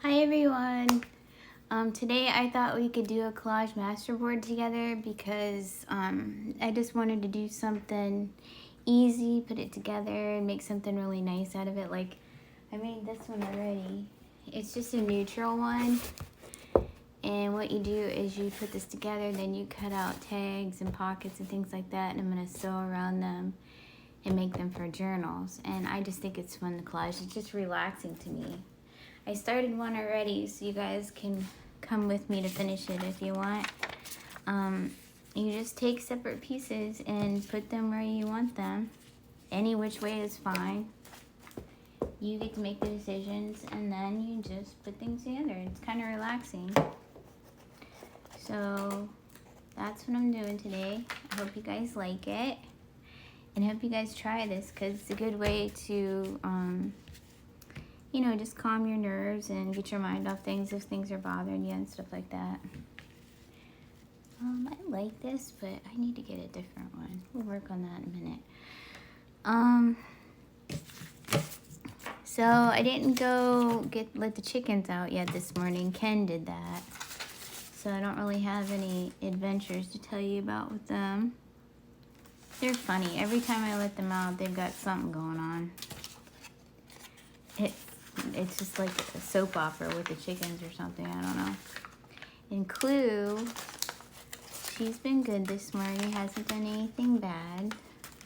Hi everyone. Today I thought we could do a collage masterboard together because I just wanted to do something easy, put it together and make something really nice out of it. Like I made this one already. It's just a neutral one, and what you do is you put this together, then you cut out tags and pockets and things like that, and I'm going to sew around them and make them for journals. And I just think it's fun to collage. It's just relaxing to me. I started one already, so you guys can come with me to finish it if you want. You just take separate pieces and put them where you want them. Any which way is fine. You get to make the decisions, and then you just put things together. It's kind of relaxing. So that's what I'm doing today. I hope you guys like it, and I hope you guys try this because it's a good way to you know, just calm your nerves and get your mind off things if things are bothering you and stuff like that. I like this, but I need to get a different one. We'll work on that in a minute. So I didn't go let the chickens out yet this morning. Ken did that. So I don't really have any adventures to tell you about with them. They're funny. Every time I let them out, they've got something going on. It's just like a soap opera with the chickens or something. I don't know. And Clue, she's been good this morning. Hasn't done anything bad.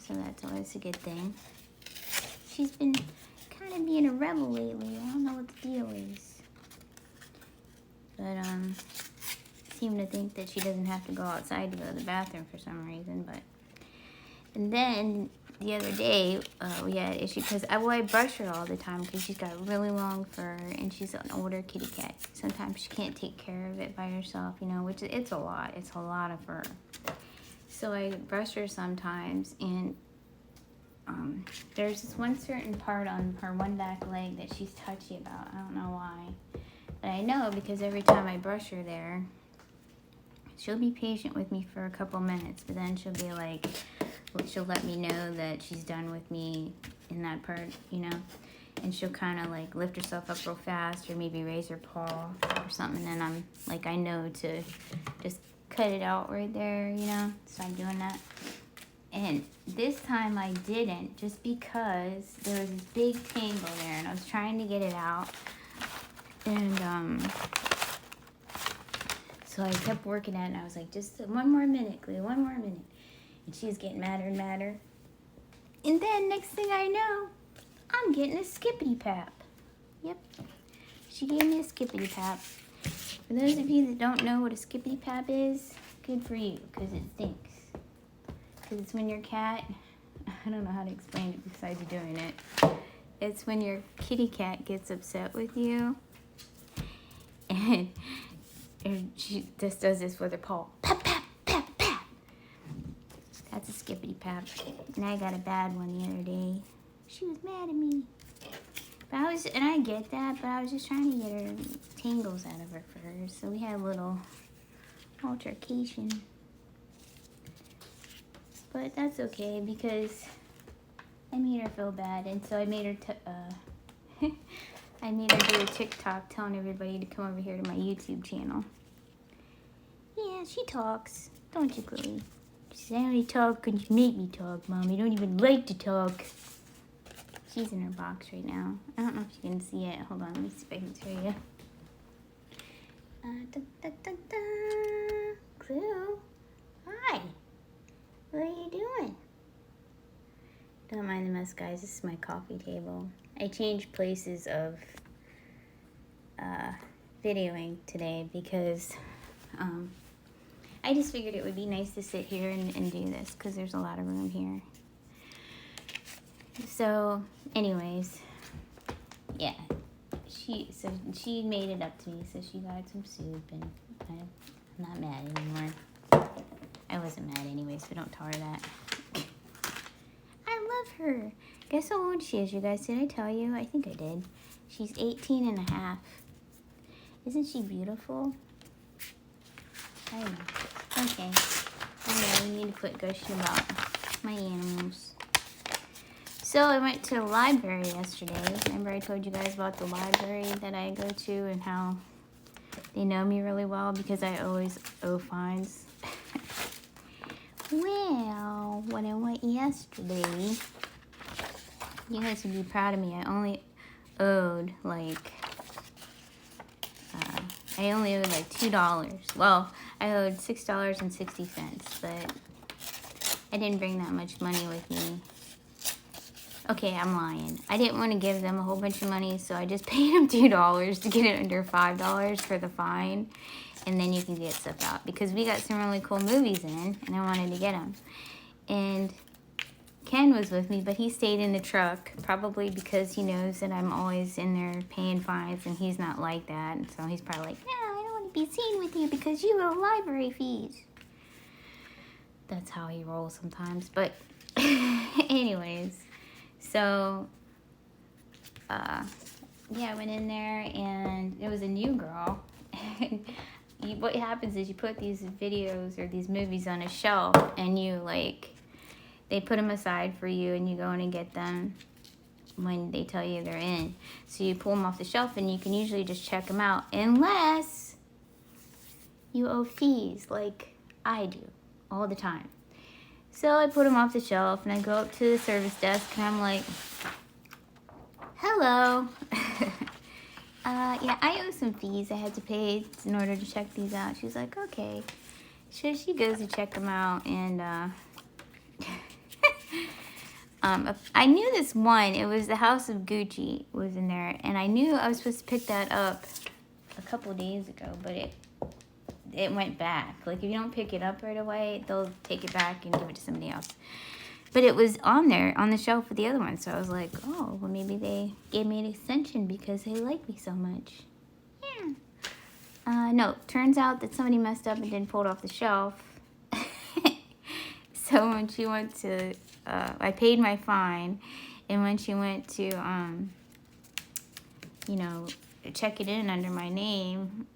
So that's always a good thing. She's been kind of being a rebel lately. I don't know what the deal is. But, seem to think that she doesn't have to go outside to go to the bathroom for some reason. But, and then the other day, we had an issue because I brush her all the time because she's got really long fur and she's an older kitty cat. Sometimes she can't take care of it by herself, you know, which it's a lot. It's a lot of fur. So I brush her sometimes, and there's this one certain part on her one back leg that she's touchy about. I don't know why. But I know because every time I brush her there, she'll be patient with me for a couple minutes, but then she'll be like, she'll let me know that she's done with me in that part, you know, and she'll kind of like lift herself up real fast or maybe raise her paw or something, and I'm like, I know to just cut it out right there, you know, so I'm doing that. And this time I didn't, just because there was this big tangle there and I was trying to get it out, and so I kept working at it, and I was like, just one more minute, Cleo, one more minute. And she was getting madder and madder. And then next thing I know, I'm getting a skippity pap. Yep. She gave me a skippity pap. For those of you that don't know what a skippity pap is, good for you, because it stinks. Because it's when your cat, I don't know how to explain it besides you doing it. It's when your kitty cat gets upset with you. And she just does this with her paw. Pap, pap. That's a skippity pap. And I got a bad one the other day. She was mad at me. But I get that, but I was just trying to get her tangles out of her fur. So we had a little altercation. But that's okay because I made her feel bad, and so I made her I made her do a TikTok telling everybody to come over here to my YouTube channel. Yeah, she talks, don't you, Chloe? She only talk because you make me talk, Mom. You don't even like to talk. She's in her box right now. I don't know if you can see it. Hold on, let me see if I can show you. Clue. Hi. What are you doing? Don't mind the mess, guys. This is my coffee table. I changed places of videoing today because I just figured it would be nice to sit here and do this because there's a lot of room here. So, anyways, yeah, she made it up to me, so she got some soup, and I'm not mad anymore. I wasn't mad anyway, so don't tell her that. I love her. Guess how old she is, you guys? Did I tell you? I think I did. She's 18 and a half. Isn't she beautiful? I know. Okay. I know, we need to quit gushing about my animals. So I went to the library yesterday. Remember I told you guys about the library that I go to and how they know me really well because I always owe fines. Well, when I went yesterday, you guys would be proud of me. I only owed like $2. Well, I owed $6.60, but I didn't bring that much money with me. Okay, I'm lying. I didn't want to give them a whole bunch of money, so I just paid them $2 to get it under $5 for the fine, and then you can get stuff out. Because we got some really cool movies in, and I wanted to get them. And Ken was with me, but he stayed in the truck, probably because he knows that I'm always in there paying fines, and he's not like that. And so he's probably like, no, I don't want to be seen with you because you owe library fees. That's how he rolls sometimes. But anyways, so yeah, I went in there and it was a new girl. What happens is you put these videos or these movies on a shelf and you they put them aside for you and you go in and get them when they tell you they're in. So you pull them off the shelf and you can usually just check them out unless you owe fees like I do all the time. So I put them off the shelf and I go up to the service desk and I'm like, hello. Yeah, I owe some fees I had to pay in order to check these out. She's like, okay. So she goes to check them out and I knew this one. It was the House of Gucci was in there, and I knew I was supposed to pick that up a couple of days ago, but it went back. Like, if you don't pick it up right away, they'll take it back and give it to somebody else. But it was on there, on the shelf with the other one, so I was like, oh, well, maybe they gave me an extension because they like me so much. Yeah. No, turns out that somebody messed up and didn't pull it off the shelf. So when she went to, I paid my fine, and when she went to, you know, check it in under my name,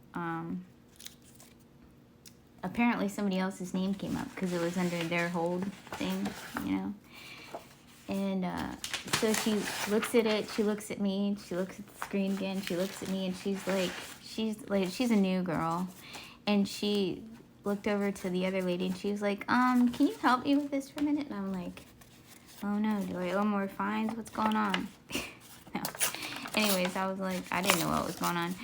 apparently somebody else's name came up because it was under their hold thing, you know. And so she looks at it, she looks at me, she looks at the screen again, she looks at me, and she's a new girl, and she looked over to the other lady and she was like, can you help me with this for a minute? And I'm like, oh no, do I owe more fines? What's going on? No. Anyways, I was like, I didn't know what was going on.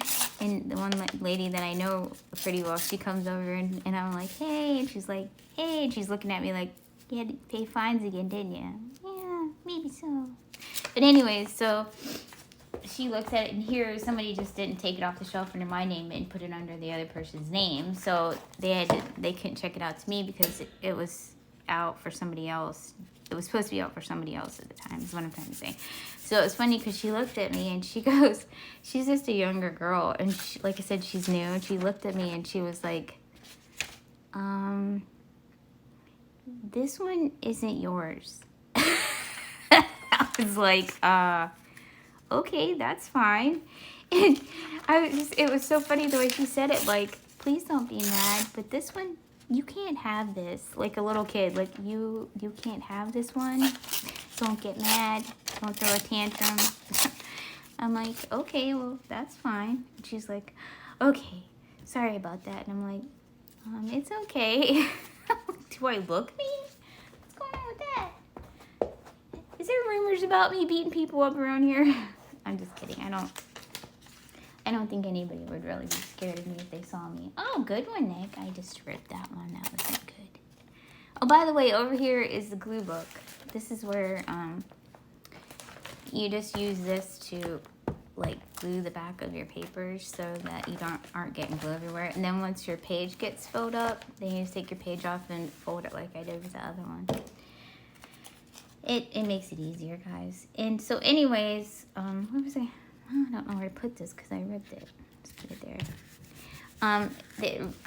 And the one lady that I know pretty well, she comes over and I'm like, hey, and she's like, hey, and she's looking at me like, you had to pay fines again, didn't you? Yeah, maybe so. But anyways, so she looks at it and here somebody just didn't take it off the shelf under my name and put it under the other person's name. So they couldn't check it out to me because it was out for somebody else. It was supposed to be out for somebody else at the time, is what I'm trying to say. So it was funny because she looked at me and she goes, she's just a younger girl. And she, like I said, she's new. And she looked at me and she was like, this one isn't yours. I was like, okay, that's fine. And it was so funny the way she said it, like, please don't be mad, but this one, you can't have this. Like a little kid, like, you can't have this one. Don't get mad. Don't throw a tantrum. I'm like, okay, well, that's fine. And she's like, okay, sorry about that. And I'm like, it's okay. Do I look mean? What's going on with that? Is there rumors about me beating people up around here? I'm just kidding. I don't think anybody would really be scared of me if they saw me. Oh, good one, Nick. I just ripped that one. That wasn't good. Oh, by the way, over here is the glue book. This is where you just use this to like glue the back of your papers so that you aren't getting glue everywhere. And then once your page gets filled up, then you just take your page off and fold it like I did with the other one. It makes it easier, guys. And so anyways, what was I don't know where to put this because I ripped it. Just put it there.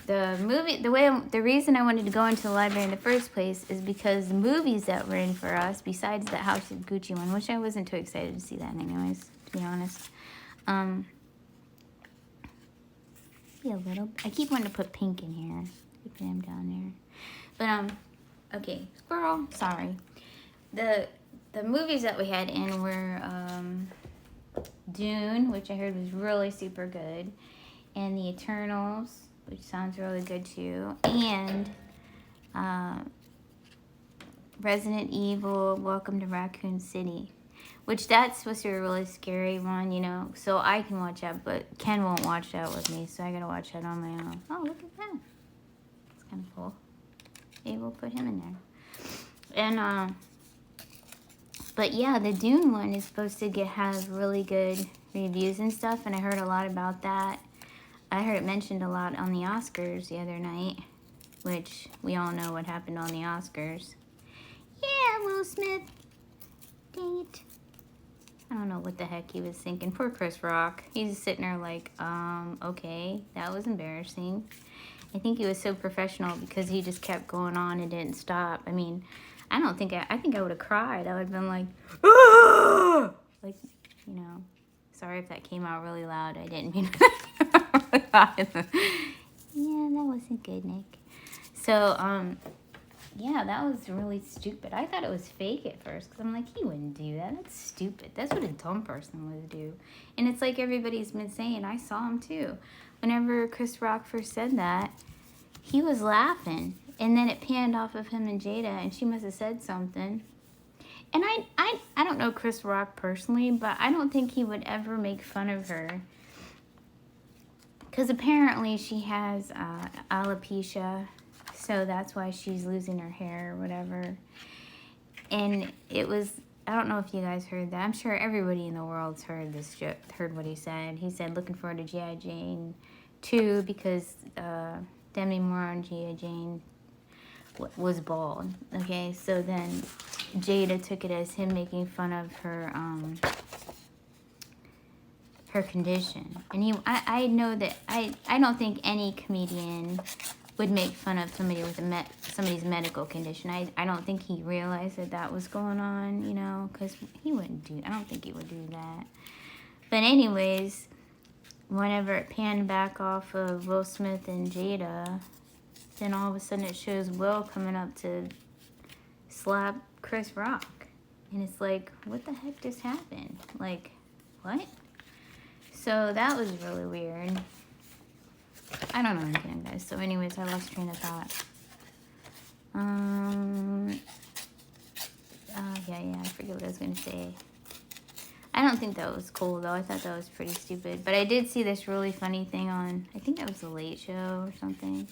The reason I wanted to go into the library in the first place is because the movies that were in for us, besides that House of Gucci one, which I wasn't too excited to see that anyways, to be honest. See a little. I keep wanting to put pink in here. Keep them down there. But okay, squirrel. Sorry. The the movies that we had in were Dune, which I heard was really super good, and The Eternals, which sounds really good too, and Resident Evil, Welcome to Raccoon City, which that's supposed to be a really scary one, you know, so I can watch that, but Ken won't watch that with me, so I gotta watch that on my own. Oh, look at that. It's kind of cool. Maybe we'll put him in there. And, but yeah, the Dune one is supposed to have really good reviews and stuff, and I heard a lot about that. I heard it mentioned a lot on the Oscars the other night, which we all know what happened on the Oscars. Yeah, Will Smith. Dang it. I don't know what the heck he was thinking. Poor Chris Rock. He's sitting there like, okay, that was embarrassing. I think he was so professional because he just kept going on and didn't stop. I mean, I think I would have cried. I would have been like, ah! Like, you know, sorry if that came out really loud. I didn't mean that. Yeah, that wasn't good, Nick. So, yeah, that was really stupid. I thought it was fake at first because I'm like, he wouldn't do that. That's stupid. That's what a dumb person would do. And it's like everybody's been saying. I saw him too. Whenever Chris Rock first said that, he was laughing. And then it panned off of him and Jada, and she must have said something. And I don't know Chris Rock personally, but I don't think he would ever make fun of her. Because apparently she has alopecia. So that's why she's losing her hair or whatever. And it was, I don't know if you guys heard that. I'm sure everybody in the world's heard this joke, heard what he said. He said, looking forward to G.I. Jane 2 because Demi Moore on G.I. Jane was bald. Okay, so then Jada took it as him making fun of her her condition. And I know that, I don't think any comedian would make fun of somebody with somebody's medical condition. I don't think he realized that was going on, you know, because he wouldn't do, I don't think he would do that. But anyways, whenever it panned back off of Will Smith and Jada, then all of a sudden it shows Will coming up to slap Chris Rock. And it's like, what the heck just happened? Like, what? So that was really weird. I don't know anything, guys. So anyways, I lost train of thought. Yeah, I forget what I was going to say. I don't think that was cool, though. I thought that was pretty stupid. But I did see this really funny thing on, I think that was The Late Show or something,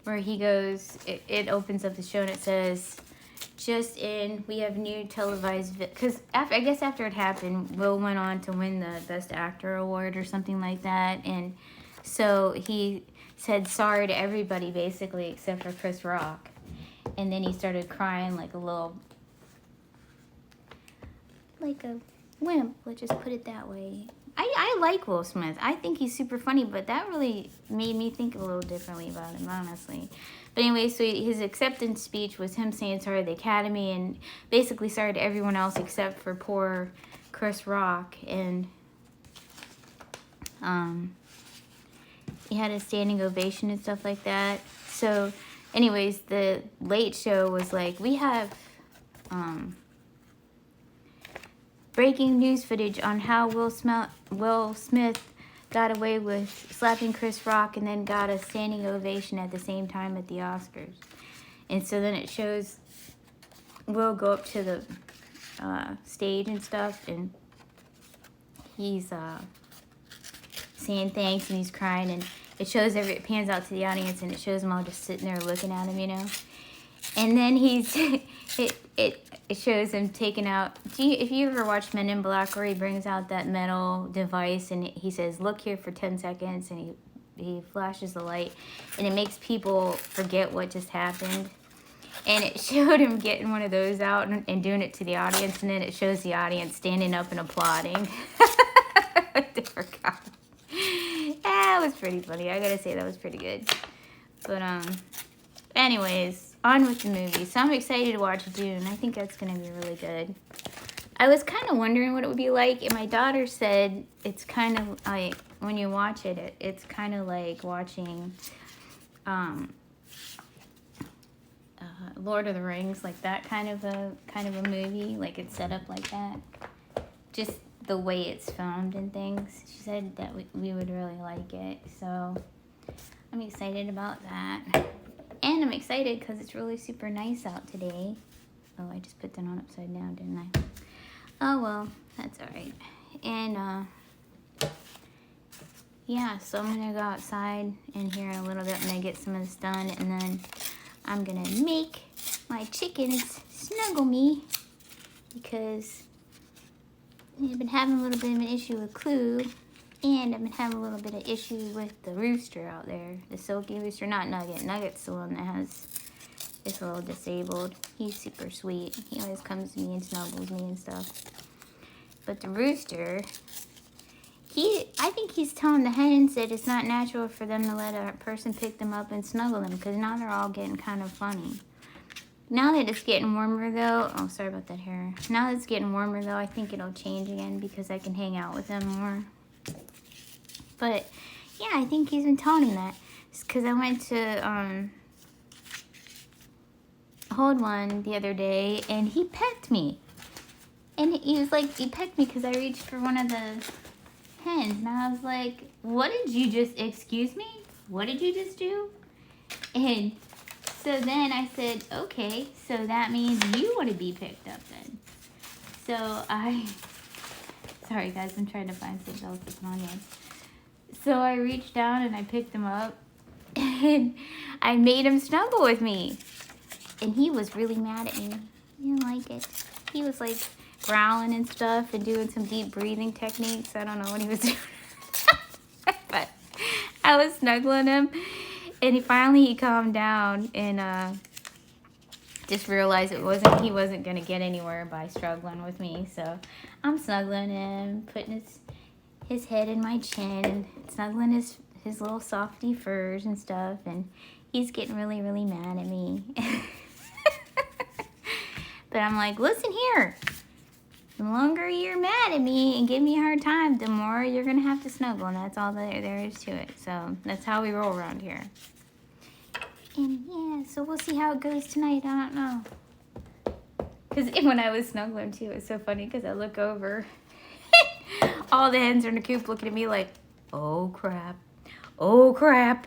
where he goes, it opens up the show and it says, just in, we have new televised, because I guess after it happened, Will went on to win the Best Actor award or something like that, and so he said sorry to everybody, basically, except for Chris Rock. And then he started crying like a wimp, let's just put it that way. I like Will Smith. I think he's super funny, but that really made me think a little differently about him, honestly. But anyway, so his acceptance speech was him saying sorry to the Academy and basically sorry to everyone else except for poor Chris Rock. And he had a standing ovation and stuff like that. So anyways, the Late Show was like, we have breaking news footage on how Will Smith got away with slapping Chris Rock and then got a standing ovation at the same time at the Oscars. And so then it shows Will go up to the stage and stuff, and he's saying thanks and he's crying, and it shows it pans out to the audience and it shows them all just sitting there looking at him, you know. And then he's it shows him taking out, if you ever watch Men in Black, where he brings out that metal device and he says, look here for 10 seconds, and he flashes the light, and it makes people forget what just happened. And it showed him getting one of those out and doing it to the audience, and then it shows the audience standing up and applauding. I forgot. That was pretty funny. I gotta say, that was pretty good. But, anyways, on with the movie. So I'm excited to watch Dune. I think that's gonna be really good. I was kind of wondering what it would be like, and my daughter said it's kind of like, when you watch it, it's kind of like watching, Lord of the Rings, like that kind of a movie, like it's set up like that. Just the way it's filmed and things. She said that we would really like it, so I'm excited about that. And I'm excited because it's really super nice out today. Oh, I just put that on upside down, didn't I? Oh well, that's alright. And yeah, so I'm gonna go outside in here in a little bit when I get some of this done, and then I'm gonna make my chickens snuggle me because I've been having a little bit of an issue with Clue, and I've been having a little bit of issue with the rooster out there, the silky rooster, not Nugget. Nugget's the one that has this little disabled. He's super sweet. He always comes to me and snuggles me and stuff. But the rooster, I think he's telling the hens that it's not natural for them to let a person pick them up and snuggle them, because now they're all getting kind of funny. Now that it's getting warmer though, oh sorry about that hair. Now that it's getting warmer though, I think it'll change again because I can hang out with them more. But yeah, I think he's been telling him that. It's because I went to hold one the other day and he pecked me. And he was like, he pecked me because I reached for one of the hens. And I was like, what did you just, excuse me? What did you just do? And so then I said, okay, so that means you want to be picked up then. So sorry guys, I'm trying to find something else to put on here. So I reached down and I picked him up and I made him snuggle with me. And he was really mad at me. He didn't like it. He was like growling and stuff and doing some deep breathing techniques. I don't know what he was doing. But I was snuggling him. And he calmed down and just realized he wasn't gonna get anywhere by struggling with me. So I'm snuggling him, putting his head in my chin and snuggling his little softy furs and stuff, and he's getting really, really mad at me. But I'm like, listen here. The longer you're mad at me and give me a hard time, the more you're gonna have to snuggle, and that's all there is to it. So that's how we roll around here. And yeah, so we'll see how it goes tonight. I don't know. Because when I was snuggling too, it's so funny because I look over. All the hens are in the coop looking at me like, oh crap. Oh crap.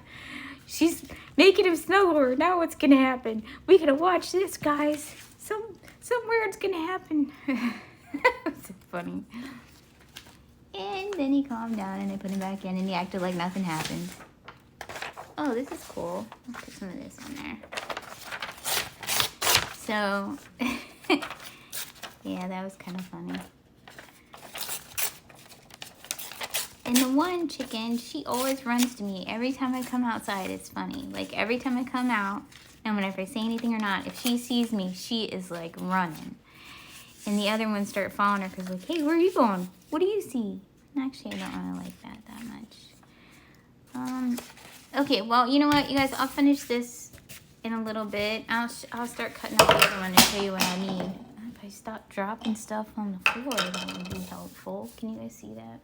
She's making him snuggle her. Now what's going to happen? We got to watch this, guys. Some weird's going to happen. It's so funny. And then he calmed down and I put him back in and he acted like nothing happened. Oh, this is cool. Let's put some of this on there. So, yeah, that was kind of funny. And the one chicken, she always runs to me. Every time I come outside, it's funny. Like, every time I come out, and whenever I say anything or not, if she sees me, she is, like, running. And the other ones start following her because, like, hey, where are you going? What do you see? Actually, I don't really like that much. Okay, well, you know what, you guys, I'll finish this in a little bit. I'll start cutting up the other one and show you what I mean. If I stop dropping stuff on the floor, that would be helpful. Can you guys see that?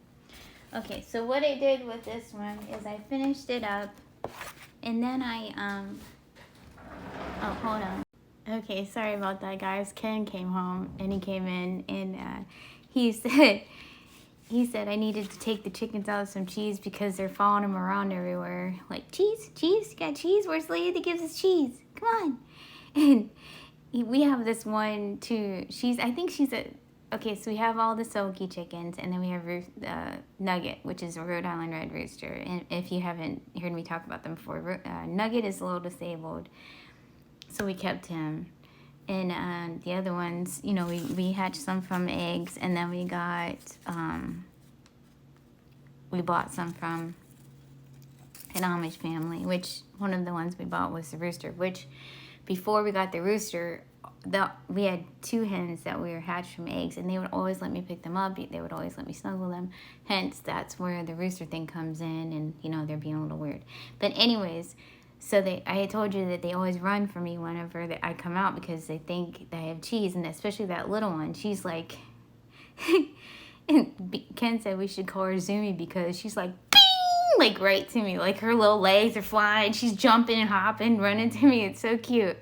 Okay, so what I did with this one is I finished it up, and then I, oh, hold on. Okay, sorry about that, guys. Ken came home, and he came in, and he said I needed to take the chickens out with some cheese because they're following him around everywhere. Like, cheese? Cheese? You got cheese? Where's the lady that gives us cheese? Come on. And we have this one, too. I think she's a... Okay, so we have all the silky chickens, and then we have Nugget, which is a Rhode Island Red Rooster. And if you haven't heard me talk about them before, Nugget is a little disabled, so we kept him. And the other ones, you know, we hatched some from eggs, and then we got, we bought some from an Amish family, which one of the ones we bought was the rooster, which before we got the rooster, we had two hens that we were hatched from eggs, and they would always let me pick them up. They would always let me snuggle them. Hence, that's where the rooster thing comes in, and, you know, they're being a little weird. But anyways, so I had told you that they always run for me whenever I come out because they think that I have cheese, and especially that little one. She's like, Ken said we should call her Zoomy because she's like, bing, like right to me. Like her little legs are flying. She's jumping and hopping, running to me. It's so cute.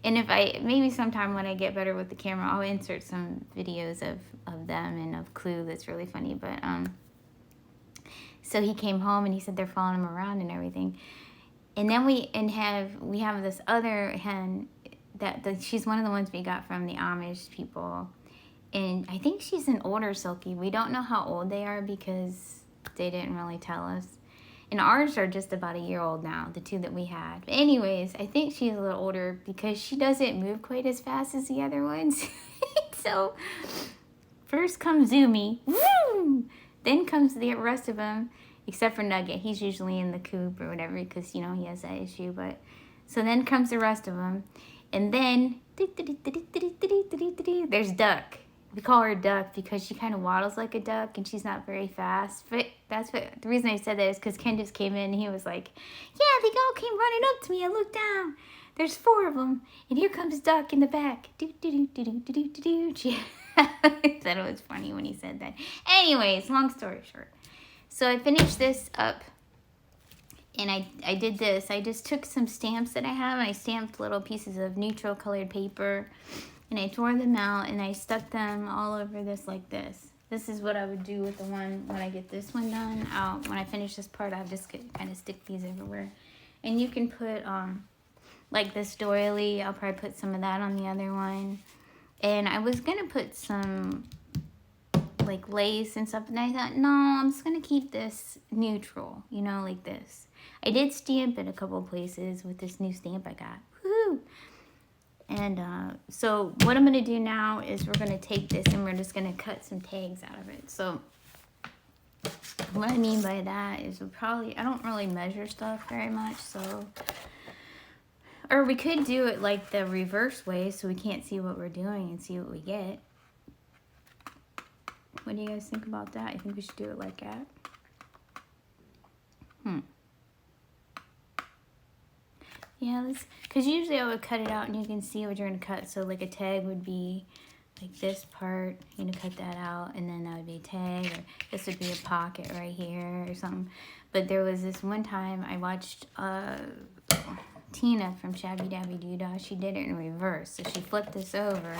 And if maybe sometime when I get better with the camera, I'll insert some videos of them and of Clue that's really funny. But, so he came home and he said they're following him around and everything. And then we have this other hen she's one of the ones we got from the Amish people. And I think she's an older Silkie. We don't know how old they are because they didn't really tell us. And ours are just about a year old now, the two that we had. But anyways, I think she's a little older because she doesn't move quite as fast as the other ones. So, first comes Zoomy. Woo! Then comes the rest of them, except for Nugget. He's usually in the coop or whatever because, you know, he has that issue. But so then comes the rest of them. And then, there's Duck. We call her Duck because she kind of waddles like a duck and she's not very fast. But the reason I said that is because Ken just came in and he was like, yeah, they all came running up to me. I looked down. There's 4 of them. And here comes Duck in the back. I thought it was funny when he said that. Anyways, long story short. So I finished this up. And I did this. I just took some stamps that I have and I stamped little pieces of neutral colored paper. And I tore them out and I stuck them all over this like this. This is what I would do with the one when I get this one done. When I finish this part, I'll just kind of stick these everywhere. And you can put, like this doily, I'll probably put some of that on the other one. And I was going to put some, like, lace and stuff. And I thought, no, I'm just going to keep this neutral, you know, like this. I did stamp it a couple places with this new stamp I got. Woohoo! And so what I'm going to do now is we're going to take this and we're just going to cut some tags out of it. So what I mean by that is I don't really measure stuff very much. So, or we could do it like the reverse way so we can't see what we're doing and see what we get. What do you guys think about that? I think we should do it like that. Yeah, because usually I would cut it out and you can see what you're going to cut. So like a tag would be like this part, you're going to cut that out, and then that would be a tag, or this would be a pocket right here or something. But there was this one time I watched Tina from Shabby Dabby Doodah. She did it in reverse. So she flipped this over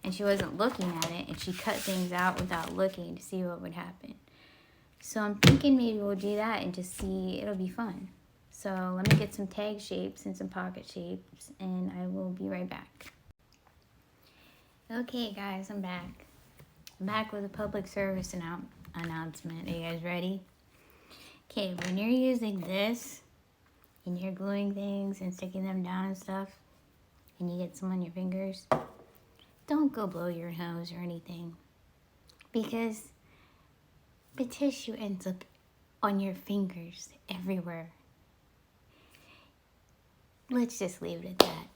and she wasn't looking at it and she cut things out without looking to see what would happen. So I'm thinking maybe we'll do that and just see, it'll be fun. So let me get some tag shapes and some pocket shapes, and I will be right back. Okay, guys, I'm back. I'm back with a public service announcement. Are you guys ready? Okay, when you're using this, and you're gluing things and sticking them down and stuff, and you get some on your fingers, don't go blow your nose or anything, because the tissue ends up on your fingers everywhere. Let's just leave it at that.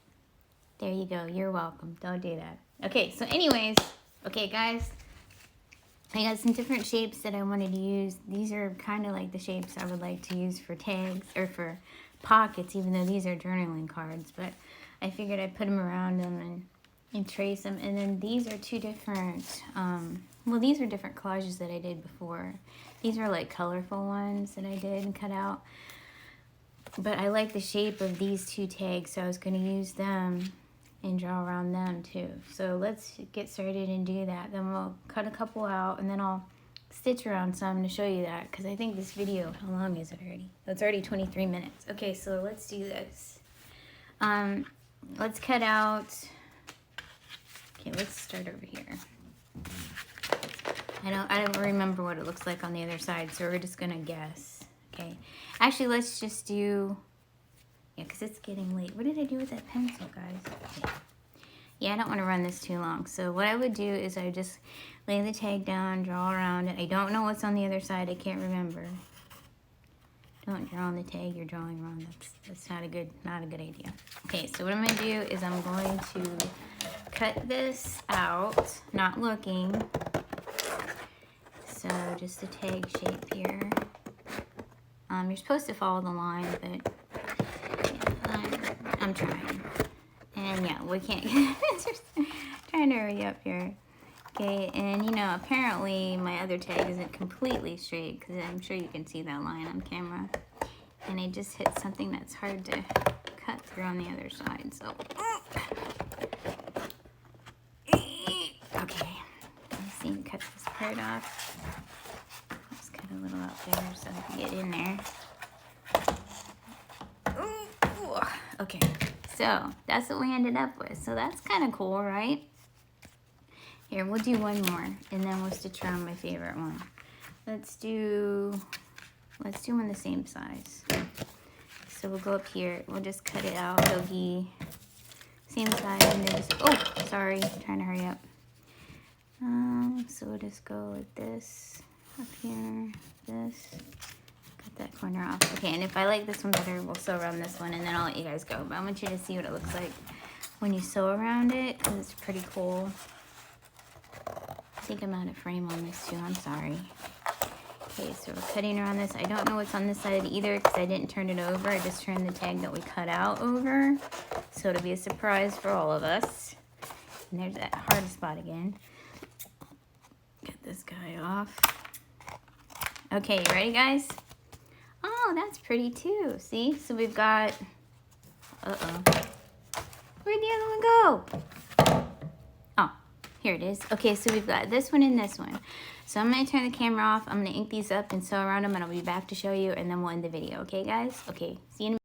There you go. You're welcome. Don't do that. Okay, so anyways, okay, guys, I got some different shapes that I wanted to use. These are kind of like the shapes I would like to use for tags or for pockets, even though these are journaling cards. But I figured I'd put them around them and trace them. And then these are 2 different, well, these are different collages that I did before. These are like colorful ones that I did and cut out. But I like the shape of these 2 tags, so I was going to use them and draw around them too. So let's get started and do that. Then we'll cut a couple out, and then I'll stitch around some to show you that, because I think this video, how long is it already? Oh, it's already 23 minutes. Okay, so let's do this. Let's cut out, okay, let's start over here. I don't remember what it looks like on the other side, so we're just going to guess. Okay, actually, let's just do, yeah, because it's getting late. What did I do with that pencil, guys? Okay. Yeah, I don't want to run this too long. So what I would do is I would just lay the tag down, draw around it. I don't know what's on the other side. I can't remember. Don't draw on the tag. You're drawing wrong. That's not a good idea. Okay, so what I'm going to do is I'm going to cut this out, not looking. So just a tag shape here. You're supposed to follow the line, but yeah, I'm trying. And yeah, we can't. Just trying to hurry up here. Okay, and you know, apparently my other tag isn't completely straight, because I'm sure you can see that line on camera. And I just hit something that's hard to cut through on the other side, so. Okay, let's see, cut this part off. Let's cut a little out there so I can get in there. Ooh. Okay, so that's what we ended up with. So that's kind of cool, right? Here, we'll do one more, and then we'll stitch around my favorite one. Let's do one the same size. So we'll go up here. We'll just cut it out. It'll be same size, and then just, oh, sorry, trying to hurry up. So we'll just go like this, up here, this. Cut that corner off. Okay, and if I like this one better, we'll sew around this one, and then I'll let you guys go. But I want you to see what it looks like when you sew around it, because it's pretty cool. I think I'm out of frame on this too, I'm sorry. Okay, so we're cutting around this. I don't know what's on this side either because I didn't turn it over. I just turned the tag that we cut out over. So it'll be a surprise for all of us. And there's that hard spot again. Get this guy off. Okay, you ready, guys? Oh, that's pretty too. See? So we've got... Uh-oh. Where'd the other one go? Oh, here it is. Okay, so we've got this one and this one. So I'm going to turn the camera off. I'm going to ink these up and sew around them, and I'll be back to show you, and then we'll end the video. Okay, guys? Okay, see you in a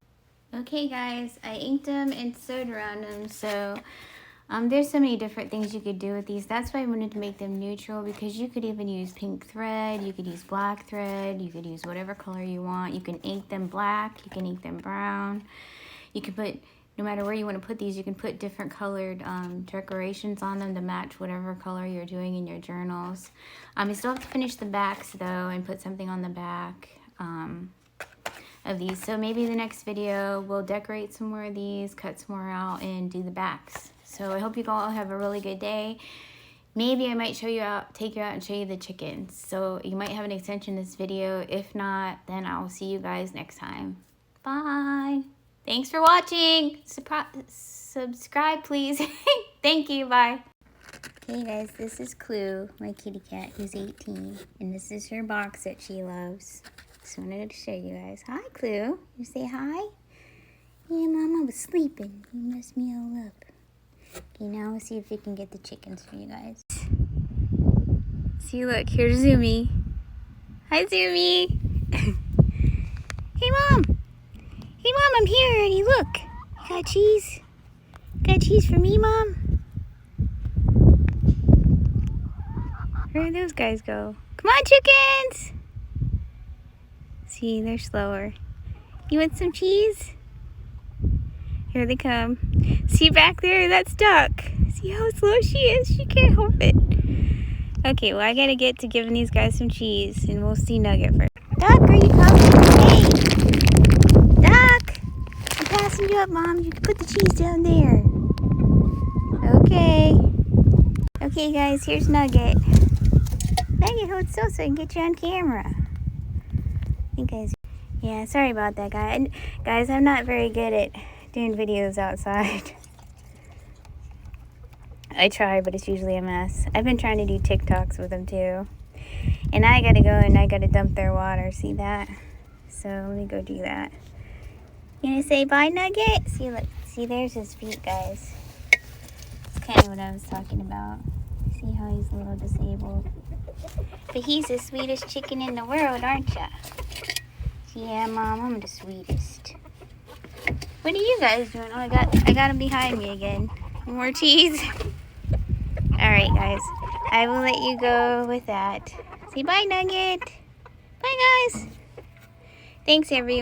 minute. Okay, guys, I inked them and sewed around them. So there's so many different things you could do with these. That's why I wanted to make them neutral, because you could even use pink thread. You could use black thread. You could use whatever color you want. You can ink them black. You can ink them brown. You can put... No matter where you want to put these, you can put different colored decorations on them to match whatever color you're doing in your journals. You still have to finish the backs though and put something on the back of these. So maybe the next video we'll decorate some more of these, cut some more out, and do the backs. So I hope you all have a really good day. Maybe I might show you out, take you out and show you the chickens. So you might have an extension in this video. If not, then I'll see you guys next time. Bye. Thanks for watching. Subscribe, please. Thank you. Bye. Hey, guys. This is Clue, my kitty cat, who's 18. And this is her box that she loves. Just wanted to show you guys. Hi, Clue. You say hi? Yeah, Mama was sleeping. You messed me all up. Okay, now we'll see if we can get the chickens for you guys. See, look. Here's Zoomy. Hi, Zoomy. Hey, Mom. Hey, Mom, I'm here already. Look. You got cheese? Got cheese for me, Mom? Where did those guys go? Come on, chickens! See, they're slower. You want some cheese? Here they come. See back there? That's Duck. See how slow she is? She can't help it. Okay, well, I gotta get to giving these guys some cheese, and we'll see Nugget first. Duck, are you coming? Hey! Duck! I'm passing you up, Mom. You can put the cheese down there. Okay. Okay, guys, here's Nugget. Nugget, hold still so I can get you on camera. You guys... Yeah, sorry about that, guy. And guys, I'm not very good at doing videos outside. I try, but it's usually a mess. I've been trying to do TikToks with them, too. And I gotta go and I gotta dump their water. See that? So, let me go do that. You gonna say bye, Nugget? See, look. See, there's his feet, guys. That's kind of what I was talking about. See how he's a little disabled. But he's the sweetest chicken in the world, aren't ya? Yeah, Mom, I'm the sweetest. What are you guys doing? Oh, I got him behind me again. More cheese? Alright, guys. I will let you go with that. Say bye, Nugget. Bye, guys. Thanks, everyone.